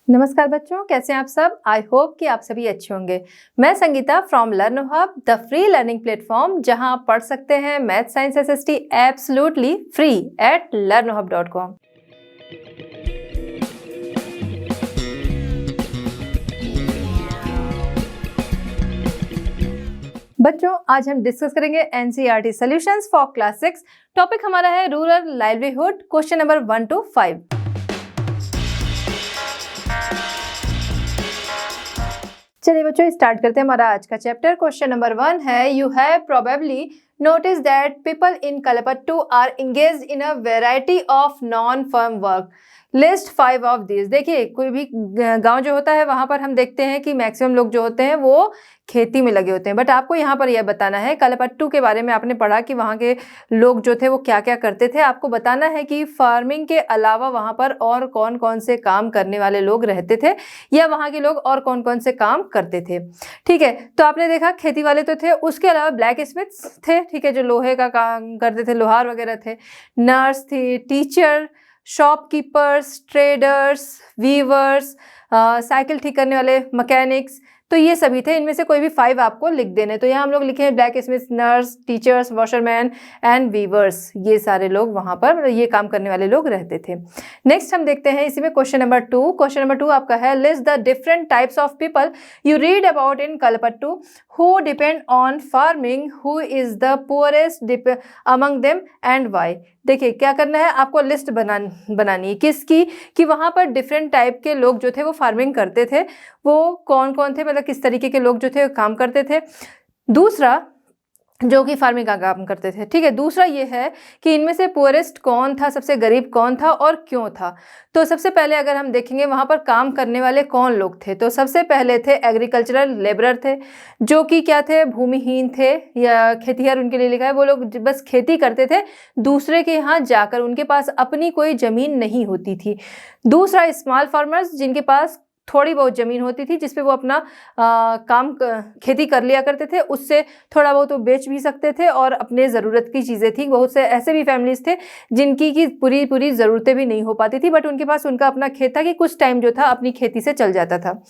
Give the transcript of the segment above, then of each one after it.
नमस्कार बच्चों, कैसे हैं आप सब। आई होप कि आप सभी अच्छे होंगे। मैं Sangeeta from learn hub, the free learning platform, जहां आप पढ़ सकते हैं math science SST absolutely free at learnhub.com। बच्चों, आज हम डिस्कस करेंगे NCERT solutions for class 6। Topic हमारा है rural livelihood, question number 1 to 5। चलिए बच्चों, स्टार्ट करते हैं हमारा आज का चैप्टर। क्वेश्चन नंबर 1 है, you have probably notice that people in Kalpattu are engaged in a variety of non farm work, list 5 of this. देखिए, कोई भी गांव जो होता है वहां पर हम देखते हैं कि मैक्सिमम लोग जो होते हैं वो खेती में लगे होते हैं। बट आपको यहाँ पर यह बताना है, कलपट्टू के बारे में आपने पढ़ा कि वहाँ के लोग जो थे वो क्या क्या करते थे। आपको बताना है कि फार्मिंग के अलावा वहाँ पर और कौन कौन से काम करने वाले लोग रहते थे, या वहाँ के लोग और कौन कौन से काम करते थे। ठीक है, तो आपने देखा खेती वाले तो थे, उसके अलावा ब्लैक स्मिथ्स थे, ठीक है, जो लोहे का काम करते थे, लोहार वगैरह थे, नर्स थी, teacher, shopkeepers, traders, weavers, cycle ठीक करने वाले मैकेनिक्स, तो ये सभी थे। इनमें से कोई भी 5 आपको लिख देने। तो यहाँ हम लोग लिखे हैं blacksmith, nurse, teachers, washerman and weavers. ये सारे लोग वहाँ पर ये काम करने वाले लोग रहते थे। नेक्स्ट हम देखते हैं इसी में क्वेश्चन नंबर 2। क्वेश्चन नंबर 2 आपका है, list the different types of people you read about in Kalpattu who depend on farming, who is the poorest among them and why. देखिए, क्या करना है आपको, लिस्ट बनानी है किसकी, कि वहाँ पर डिफरेंट टाइप के लोग जो थे वो फार्मिंग करते थे, वो कौन कौन थे, मतलब किस तरीके के लोग जो थे काम करते थे। दूसरा, जो कि फार्मिंग का काम करते थे। ठीक है, दूसरा ये है कि इनमें से पुअरेस्ट कौन था, सबसे गरीब कौन था और क्यों था। तो सबसे पहले अगर हम देखेंगे वहाँ पर काम करने वाले कौन लोग थे, तो सबसे पहले थे एग्रीकल्चरल लेबरर थे, जो कि क्या थे, भूमिहीन थे, या खेतिहर उनके लिए लिखा है। वो लोग बस खेती करते थे दूसरे के यहाँ जाकर, उनके पास अपनी कोई ज़मीन नहीं होती थी। दूसरा, स्मॉल फार्मर्स, जिनके पास थोड़ी बहुत ज़मीन होती थी जिसपे वो अपना खेती कर लिया करते थे, उससे थोड़ा बहुत वो बेच भी सकते थे और अपने ज़रूरत की चीज़ें थी। बहुत से ऐसे भी फैमिलीज थे जिनकी की पूरी ज़रूरतें भी नहीं हो पाती थी, बट उनके पास उनका अपना खेत था कि कुछ टाइम जो था अपनी खेती से चल जाता था।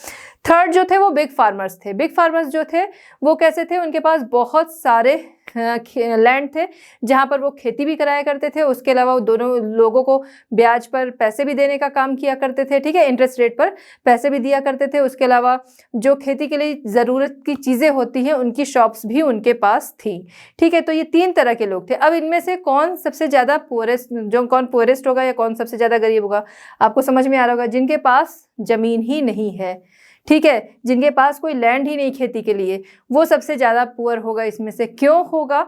थर्ड जो थे वो बिग फार्मर्स थे। बिग फार्मर्स जो थे वो कैसे थे, उनके पास बहुत सारे लैंड थे जहाँ पर वो खेती भी कराया करते थे। उसके अलावा वो दोनों लोगों को ब्याज पर पैसे भी देने का काम किया करते थे, ठीक है, इंटरेस्ट रेट पर पैसे भी दिया करते थे। उसके अलावा जो खेती के लिए ज़रूरत की चीज़ें होती हैं उनकी शॉप्स भी उनके पास थी। ठीक है, तो ये 3 तरह के लोग थे। अब इनमें से कौन सबसे ज़्यादा पुअरेस्ट, जो कौन पुअरेस्ट होगा या कौन सबसे ज़्यादा गरीब होगा, आपको समझ में आ रहा होगा। जिनके पास ज़मीन ही नहीं है, ठीक है, जिनके पास कोई लैंड ही नहीं खेती के लिए, वो सबसे ज़्यादा पुअर होगा इसमें से। क्यों होगा,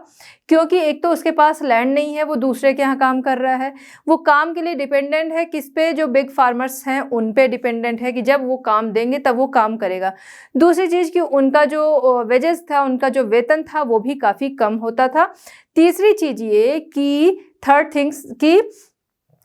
क्योंकि एक तो उसके पास लैंड नहीं है, वो दूसरे के यहाँ काम कर रहा है, वो काम के लिए डिपेंडेंट है किस पे, जो बिग फार्मर्स हैं उन पे डिपेंडेंट है कि जब वो काम देंगे तब वो काम करेगा। दूसरी चीज़ कि उनका जो वेजेस था, उनका जो वेतन था वो भी काफ़ी कम होता था। तीसरी चीज़ ये कि थर्ड थिंग्स कि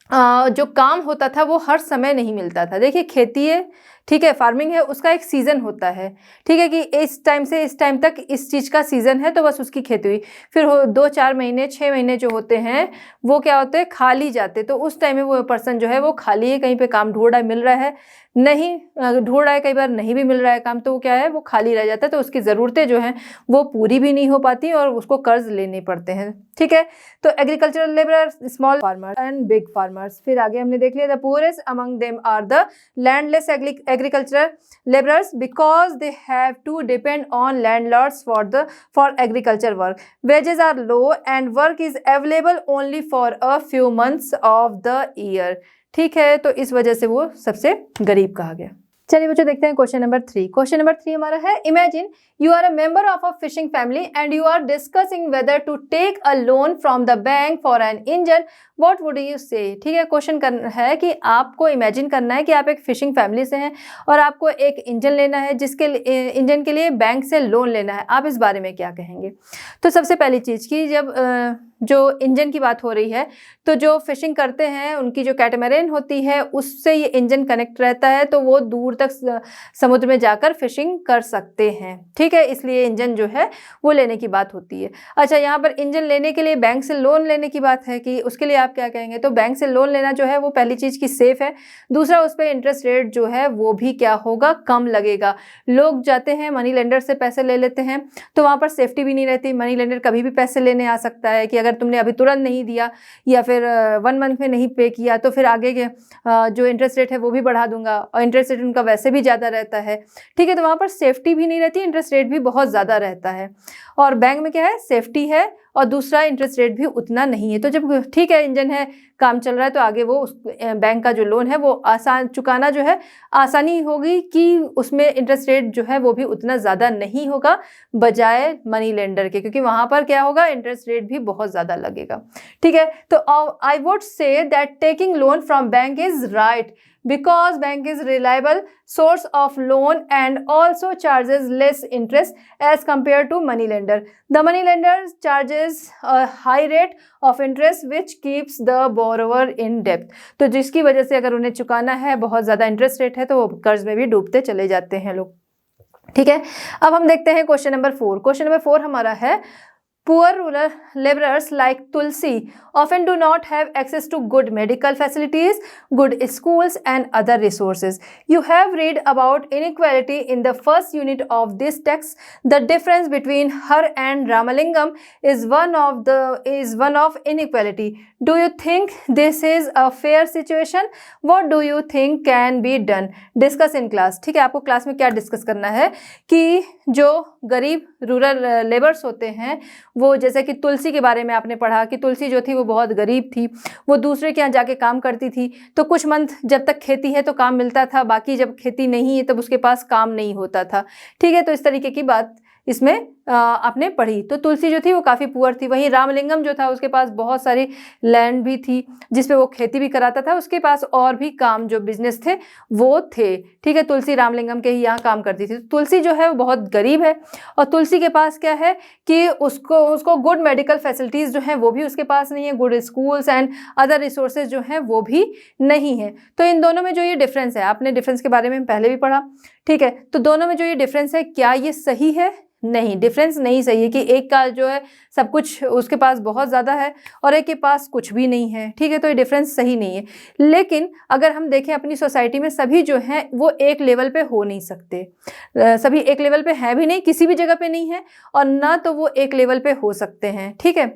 जो काम होता था वो हर समय नहीं मिलता था। देखिए, खेती है, ठीक है, फार्मिंग है, उसका एक सीज़न होता है, ठीक है, कि इस टाइम से इस टाइम तक इस चीज़ का सीज़न है तो बस उसकी खेती हुई। फिर 2-4 महीने 6 महीने जो होते हैं वो क्या होते हैं, खाली जाते। तो उस टाइम में वो पर्सन जो है वो खाली है, कहीं पे काम ढूंढ रहा है, मिल रहा है नहीं, ढूंढ रहा है, कई बार नहीं भी मिल रहा है काम, तो वो क्या है, वो खाली रह जाता है। तो उसकी ज़रूरतें जो हैं वो पूरी भी नहीं हो पाती और उसको कर्ज लेने पड़ते हैं। ठीक है, तो agricultural labour, small farmer and big farmers. फिर आगे हमने देख लिया, the poorest among them are the landless agricultural laborers because they have to depend on landlords for agriculture work. Wages are low and work is available only for a few months of the year. ठीक है, तो इस वजह से वो सबसे गरीब कहा गया। चलिए बच्चों, देखते हैं क्वेश्चन नंबर 3। क्वेश्चन नंबर 3 हमारा है, imagine you are a member of a fishing family and you are discussing whether to take a loan from the bank for an engine, what would you say. ठीक है, question है कि आपको imagine करना है कि आप एक फिशिंग फैमिली से हैं और आपको एक इंजन लेना है, जिसके इंजन के लिए बैंक से लोन लेना है। आप इस बारे में क्या कहेंगे। तो सबसे पहली चीज़ कि जब जो इंजन की बात हो रही है, तो जो फिशिंग करते हैं उनकी जो कैटमैरन होती है उससे ये इंजन कनेक्ट रहता है, तो वो दूर तक समुद्र में जाकर फिशिंग कर सकते हैं। ठीक है, इसलिए इंजन जो है वो लेने की बात होती है। अच्छा, यहाँ पर इंजन लेने के लिए बैंक से लोन लेने की बात है कि उसके लिए आप क्या कहेंगे, तो बैंक से लोन लेना जो है वो पहली चीज़ की सेफ है। दूसरा, उस पर इंटरेस्ट रेट जो है वो भी क्या होगा, कम लगेगा। लोग जाते हैं मनी लेंडर से पैसे ले लेते हैं, तो वहाँ पर सेफ्टी भी नहीं रहती। मनी लेंडर कभी भी पैसे लेने आ सकता है कि अगर तुमने अभी तुरंत नहीं दिया या फिर 1 मंथ में नहीं पे किया तो फिर आगे के जो इंटरेस्ट रेट है वो भी बढ़ा दूंगा, और इंटरेस्ट रेट उनका वैसे भी ज़्यादा रहता है। ठीक है, तो वहाँ पर सेफ्टी भी नहीं रहती, इंटरेस्ट रेट भी बहुत ज़्यादा रहता है। और बैंक में क्या है, सेफ्टी है और दूसरा इंटरेस्ट रेट भी उतना नहीं है। तो जब ठीक है इंजन है, काम चल रहा है, तो आगे वो उस बैंक का जो लोन है वो आसान चुकाना जो है आसानी होगी कि उसमें इंटरेस्ट रेट जो है वो भी उतना ज़्यादा नहीं होगा बजाय मनी लेंडर के, क्योंकि वहाँ पर क्या होगा, इंटरेस्ट रेट भी बहुत ज़्यादा लगेगा। ठीक है, तो I would say that taking loan from bank is right because bank is reliable source of loan and also charges less interest as compared to money lender. The money lender charges a high rate of interest which keeps the borrower in debt. तो जिसकी वजह से अगर उन्हें चुकाना है बहुत ज़्यादा इंटरेस्ट रेट है तो वो कर्ज में भी डूबते चले जाते हैं लोग। ठीक है, अब हम देखते हैं क्वेश्चन नंबर 4। क्वेश्चन नंबर 4 हमारा है, Poor rural laborers like Tulsi often do not have access to good medical facilities, good schools and other resources. You have read about inequality in the first unit of this text. The difference between her and Ramalingam is one of inequality. Do you think this is a fair situation? What do you think can be done? Discuss in class. ठीक है, आपको class में क्या discuss करना है कि जो गरीब रूरल लेबर्स होते हैं, वो जैसे कि तुलसी के बारे में आपने पढ़ा कि तुलसी जो थी वो बहुत गरीब थी, वो दूसरे के यहाँ जाके काम करती थी, तो कुछ मंथ जब तक खेती है तो काम मिलता था, बाकी जब खेती नहीं है तब उसके पास काम नहीं होता था। ठीक है, तो इस तरीके की बात इसमें आपने पढ़ी। तो तुलसी जो थी वो काफ़ी पुअर थी। वहीं रामलिंगम जो था उसके पास बहुत सारी लैंड भी थी जिसपे वो खेती भी कराता था, उसके पास और भी काम जो बिजनेस थे वो थे। ठीक है, तुलसी रामलिंगम के ही यहाँ काम करती थी। तुलसी जो है वो बहुत गरीब है और तुलसी के पास क्या है कि उसको गुड मेडिकल फैसिलिटीज़ जो हैं वो भी उसके पास नहीं है, good schools and other resources जो हैं वो भी नहीं है। तो इन दोनों में जो ये डिफरेंस है, आपने डिफरेंस के बारे में पहले भी पढ़ा। ठीक है, तो दोनों में जो ये डिफरेंस है क्या ये सही है? नहीं, डिफरेंस नहीं सही है कि एक का जो है सब कुछ उसके पास बहुत ज़्यादा है और एक के पास कुछ भी नहीं है। ठीक है, तो ये डिफरेंस सही नहीं है। लेकिन अगर हम देखें अपनी सोसाइटी में सभी जो हैं वो एक लेवल पे हो नहीं सकते, सभी एक लेवल पे हैं भी नहीं, किसी भी जगह पे नहीं है और ना तो वो एक लेवल पे हो सकते हैं। ठीक है,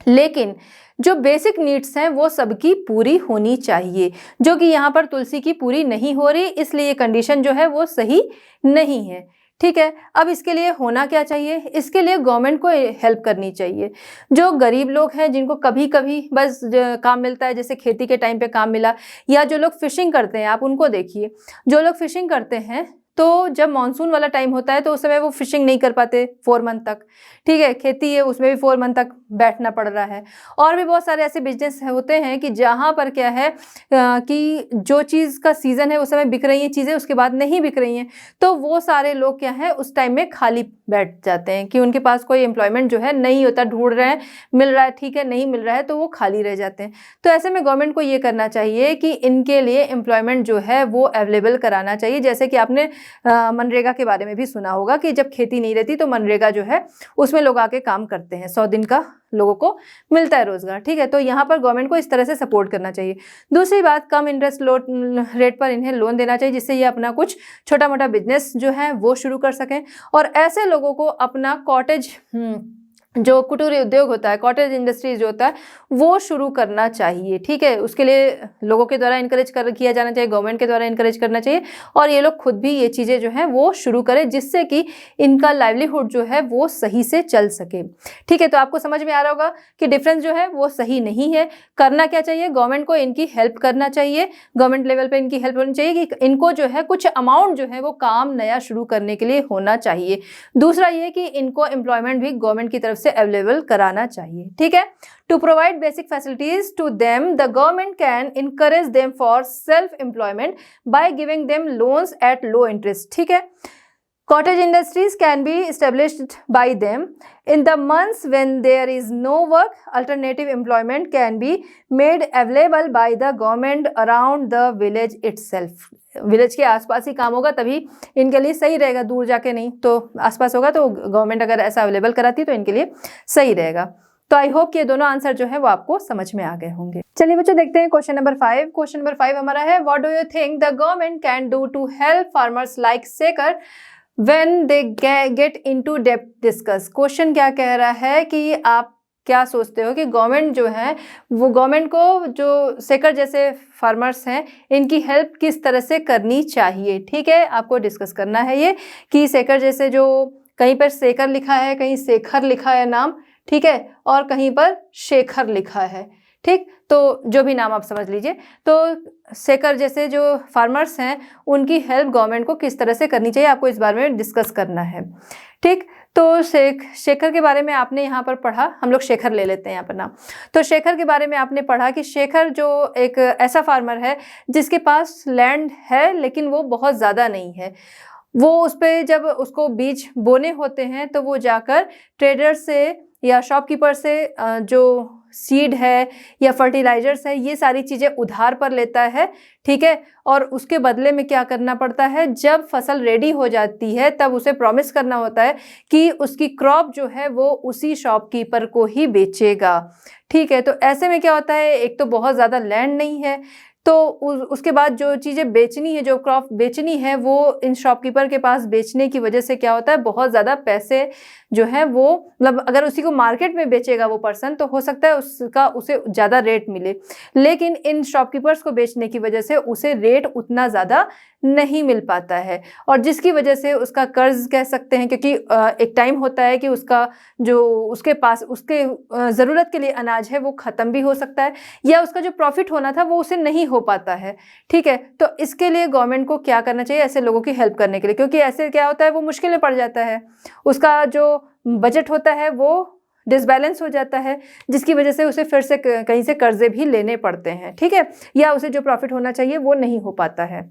लेकिन जो बेसिक नीड्स हैं वो सबकी पूरी होनी चाहिए, जो कि यहाँ पर तुलसी की पूरी नहीं हो रही, इसलिए कंडीशन जो है वो सही नहीं है। ठीक है, अब इसके लिए होना क्या चाहिए? इसके लिए गवर्नमेंट को हेल्प करनी चाहिए। जो गरीब लोग हैं जिनको कभी कभी बस काम मिलता है, जैसे खेती के टाइम पे काम मिला, या जो लोग फिशिंग करते हैं आप उनको देखिए, जो लोग फिशिंग करते हैं तो जब मानसून वाला टाइम होता है तो उस समय वो फिशिंग नहीं कर पाते 4 मंथ तक। ठीक है, खेती है उसमें भी 4 मंथ तक बैठना पड़ रहा है। और भी बहुत सारे ऐसे बिजनेस होते हैं कि जहाँ पर क्या है कि जो चीज़ का सीज़न है उस समय बिक रही हैं चीज़ें, उसके बाद नहीं बिक रही हैं, तो वो सारे लोग क्या है उस टाइम में खाली बैठ जाते हैं कि उनके पास कोई एम्प्लॉयमेंट जो है नहीं होता, ढूंढ रहे हैं, मिल रहा है ठीक है, नहीं मिल रहा है तो वो खाली रह जाते हैं। तो ऐसे में गवर्नमेंट को ये करना चाहिए कि इनके लिए एम्प्लॉयमेंट जो है वो अवेलेबल कराना चाहिए। जैसे कि आपने मनरेगा के बारे में भी सुना होगा कि जब खेती नहीं रहती तो मनरेगा जो है उसमें लोग आके काम करते हैं, 100 दिन का लोगों को मिलता है रोजगार। ठीक है, तो यहाँ पर गवर्नमेंट को इस तरह से सपोर्ट करना चाहिए। दूसरी बात, कम इंटरेस्ट रेट पर इन्हें लोन देना चाहिए जिससे ये अपना कुछ छोटा मोटा बिजनेस जो है वो शुरू कर सकें। और ऐसे लोगों को अपना कॉटेज जो कुटीर उद्योग होता है, कॉटेज इंडस्ट्रीज जो होता है वो शुरू करना चाहिए। ठीक है, उसके लिए लोगों के द्वारा इनकरेज किया जाना चाहिए, गवर्नमेंट के द्वारा इनकरेज करना चाहिए और ये लोग खुद भी ये चीज़ें जो हैं वो शुरू करें जिससे कि इनका लाइवलीहुड जो है वो सही से चल सके। ठीक है, तो आपको समझ में आ रहा होगा कि डिफरेंस जो है वो सही नहीं है। करना क्या चाहिए? गवर्नमेंट को इनकी हेल्प करना चाहिए, गवर्नमेंट लेवल पर इनकी हेल्प होनी चाहिए कि इनको जो है कुछ अमाउंट जो है वो काम नया शुरू करने के लिए होना चाहिए। दूसरा ये कि इनको एम्प्लॉयमेंट भी गवर्नमेंट की तरफ से अवेलेबल कराना चाहिए। ठीक है, to provide basic facilities to them the government can encourage them for self employment by giving them loans at low interest. ठीक है, Cottage industries can be established by them. In the months when there is no work, alternative employment can be made available by the government around the village itself. Village के आसपास ही काम होगा तभी इनके लिए सही रहेगा, दूर जाके नहीं। तो आसपास होगा तो गवर्नमेंट अगर ऐसा अवेलेबल कराती है तो इनके लिए सही रहेगा। तो आई होप कि ये दोनों आंसर जो है वो आपको समझ में आ गए होंगे। चलिए बच्चों देखते हैं क्वेश्चन नंबर 5। क्वेश्चन नंबर 5 हमारा है, what do you think the government can do to help farmers like Shekhar when they get into debt discuss। Question क्या कह रहा है कि आप क्या सोचते हो कि गवर्नमेंट जो है वो गवर्नमेंट को जो शेखर जैसे फार्मर्स हैं इनकी हेल्प किस तरह से करनी चाहिए। ठीक है, आपको डिस्कस करना है ये कि शेखर जैसे जो कहीं पर शेखर लिखा है, कहीं शेखर लिखा है नाम, ठीक है, और कहीं पर शेखर लिखा है। ठीक, तो जो भी नाम आप समझ लीजिए। तो शेखर जैसे जो फार्मर्स हैं उनकी हेल्प गवर्नमेंट को किस तरह से करनी चाहिए, आपको इस बारे में डिस्कस करना है। ठीक, तो शेखर के बारे में आपने यहाँ पर पढ़ा, हम लोग शेखर ले लेते हैं यहाँ पर नाम। तो शेखर के बारे में आपने पढ़ा कि शेखर जो एक ऐसा फार्मर है जिसके पास लैंड है लेकिन वो बहुत ज़्यादा नहीं है। वो उस पर जब उसको बीज बोने होते हैं तो वो जाकर ट्रेडर से या शॉपकीपर से जो सीड है या फर्टिलाइजर्स है ये सारी चीज़ें उधार पर लेता है। ठीक है, और उसके बदले में क्या करना पड़ता है, जब फसल रेडी हो जाती है तब उसे प्रॉमिस करना होता है कि उसकी क्रॉप जो है वो उसी शॉपकीपर को ही बेचेगा। ठीक है, तो ऐसे में क्या होता है, एक तो बहुत ज़्यादा लैंड नहीं है, तो उसके बाद जो चीज़ें बेचनी है, जो क्रॉप बेचनी है वो इन शॉपकीपर के पास बेचने की वजह से क्या होता है, बहुत ज़्यादा पैसे जो है वो मतलब अगर उसी को मार्केट में बेचेगा वो पर्सन तो हो सकता है उसका उसे ज़्यादा रेट मिले, लेकिन इन शॉपकीपर्स को बेचने की वजह से उसे रेट उतना ज़्यादा नहीं मिल पाता है, और जिसकी वजह से उसका कर्ज कह सकते हैं, क्योंकि एक टाइम होता है कि उसका जो उसके पास उसके ज़रूरत के लिए अनाज है वो ख़त्म भी हो सकता है, या उसका जो प्रॉफिट होना था वो उसे नहीं हो पाता है। ठीक है, तो इसके लिए गवर्नमेंट को क्या करना चाहिए, ऐसे लोगों की हेल्प करने के लिए, क्योंकि ऐसे क्या होता है वो मुश्किल में पड़ जाता है, उसका जो बजट होता है वो डिसबैलेंस हो जाता है, जिसकी वजह से उसे फिर से कहीं से कर्जे भी लेने पड़ते हैं। ठीक है, या उसे जो प्रॉफिट होना चाहिए वो नहीं हो पाता है,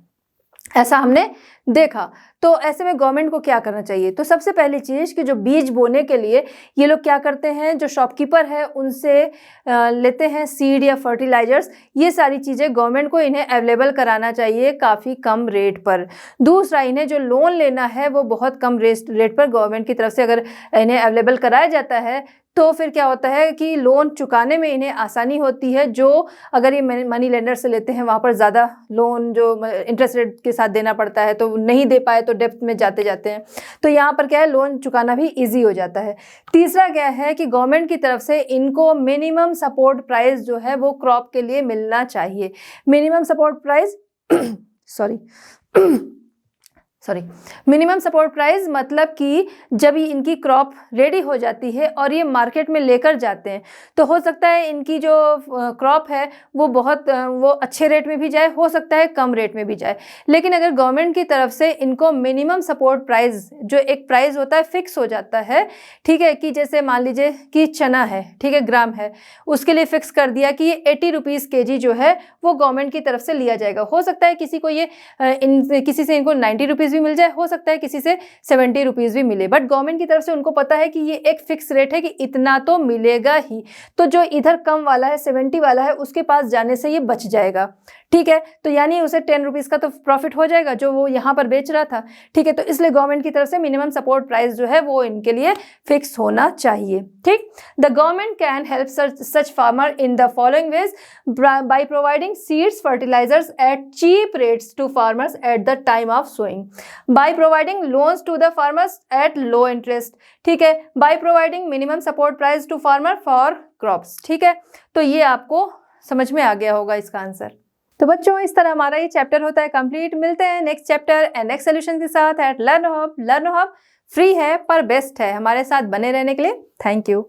ऐसा हमने देखा। तो ऐसे में गवर्नमेंट को क्या करना चाहिए, तो सबसे पहली चीज़ कि जो बीज बोने के लिए ये लोग क्या करते हैं, जो शॉपकीपर है उनसे लेते हैं सीड या फर्टिलाइजर्स, ये सारी चीज़ें गवर्नमेंट को इन्हें अवेलेबल कराना चाहिए काफ़ी कम रेट पर। दूसरा, इन्हें जो लोन लेना है वो बहुत कम रेट पर गवर्नमेंट की तरफ से अगर इन्हें अवेलेबल कराया जाता है तो फिर क्या होता है कि लोन चुकाने में इन्हें आसानी होती है। जो अगर ये मनी लेंडर से लेते हैं वहाँ पर ज़्यादा लोन जो इंटरेस्ट रेट के साथ देना पड़ता है, तो नहीं दे पाए तो डेप्थ में जाते जाते हैं, तो यहाँ पर क्या है लोन चुकाना भी इजी हो जाता है। तीसरा क्या है कि गवर्नमेंट की तरफ से इनको मिनिमम सपोर्ट प्राइस जो है वो क्रॉप के लिए मिलना चाहिए। Minimum support price minimum support price मतलब कि जब इनकी क्रॉप रेडी हो जाती है और ये मार्केट में लेकर जाते हैं तो हो सकता है इनकी जो क्रॉप है वो अच्छे रेट में भी जाए, हो सकता है कम रेट में भी जाए, लेकिन अगर गवर्नमेंट की तरफ से इनको मिनिमम सपोर्ट प्राइस जो एक प्राइस होता है फिक्स हो जाता है। ठीक है, कि जैसे मान लीजिए कि चना है, ठीक है, ग्राम है, उसके लिए फिक्स कर दिया कि ये 80 रुपीज़ kg जो है वो गवर्नमेंट की तरफ से लिया जाएगा। हो सकता है किसी को ये किसी से इनको 90 रुपीज़ भी मिल जाए, हो सकता है किसी से 70 रुपीज़ भी मिले, बट गवर्नमेंट की तरफ से उनको पता है कि ये एक फिक्स रेट है कि इतना तो मिलेगा ही, तो जो इधर कम वाला है 70 वाला है उसके पास जाने से ये बच जाएगा। ठीक है, तो यानी उसे 10 रुपीज़ का तो प्रॉफिट हो जाएगा जो वो यहाँ पर बेच रहा था। ठीक है, तो इसलिए गवर्नमेंट की तरफ से मिनिमम सपोर्ट प्राइस जो है वो इनके लिए फिक्स होना चाहिए। ठीक, the government can help such farmer in the following ways by providing seeds fertilisers at cheap rates to farmers at the time of sowing, by providing loans to the farmers at low interest. ठीक है, by providing minimum support price to farmer for crops. ठीक है, तो ये आपको समझ में आ गया होगा इसका आंसर। तो बच्चों इस तरह हमारा ये चैप्टर होता है कंप्लीट। मिलते हैं next chapter and next solution के साथ at Learn Hub. Learn Hub free है पर बेस्ट है। हमारे साथ बने रहने के लिए थैंक यू।